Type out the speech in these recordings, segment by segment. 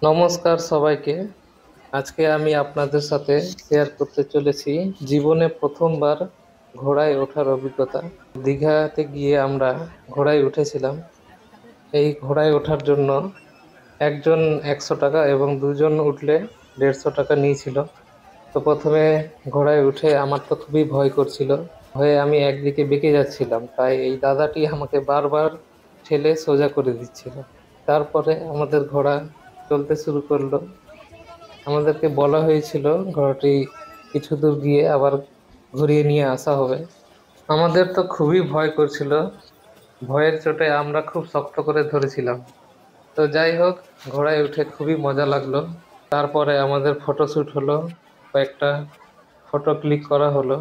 নমস্কার সবাইকে। আজকে আমি আপনাদের সাথে শেয়ার করতে চলেছি জীবনে প্রথমবার ঘোড়ায় ওঠার অভিজ্ঞতা। দীঘাতে গিয়ে আমরা ঘোড়ায় উঠেছিলাম। এই ঘোড়ায় ওঠার জন্য একজন 100 টাকা এবং দুজন উঠলে 150 টাকা নিয়েছিল। তো প্রথমে ঘোড়ায় উঠে আমার তো খুবই ভয় করছিল। ভয়ে আমি একদিকে বেঁকে যাচ্ছিলাম, তাই এই দাদাটি আমাকে বারবার ঠেলে সোজা করে দিচ্ছিল। তারপরে আমাদের ঘোড়া চলতে শুরু করলো। আমাদেরকে বলা হয়েছিল ঘোড়াটি কিছু দূর গিয়ে আবার ঘুরিয়ে নিয়ে আসা হবে। আমাদের তো খুবই ভয় করছিল। ভয়ের চোটে আমরা খুব শক্ত করে ধরেছিলাম। তো যাই হোক, ঘোড়ায় উঠে খুবই মজা লাগলো। তারপরে আমাদের ফটোশ্যুট হলো, কয়েকটা ফটো ক্লিক করা হলো।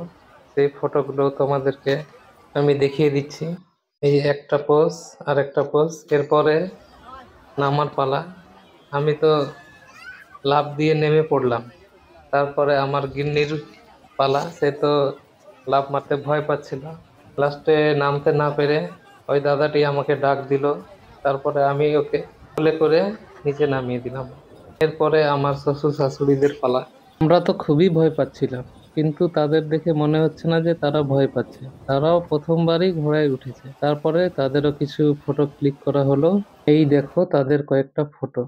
সেই ফটোগুলো তোমাদেরকে আমি দেখিয়ে দিচ্ছি। এই একটা পোজ, আর একটা পোজ। এরপরে নামার পালা। আমি তো লাফ দিয়ে নেমে পড়লাম। তারপরে আমার গিন্নির পালা। সে তো লাফ মারতে ভয় পাচ্ছিল। লাস্টে নামতে না পেরে ওই দাদাটি আমাকে ডাক দিল। তারপরে আমি ওকে কোলে করে নিচে নামিয়ে দিলাম। এরপরে আমার শ্বশুর শাশুড়িদের পালা। আমরা তো খুবই ভয় পাচ্ছিলাম, কিন্তু তাদের দেখে মনে হচ্ছে না যে তারা ভয় পাচ্ছে। তারাও প্রথমবারই ঘোড়ায় উঠেছে। তারপরে তাদেরও কিছু ফটো ক্লিক করা হলো। এই দেখো তাদের কয়েকটা ফটো।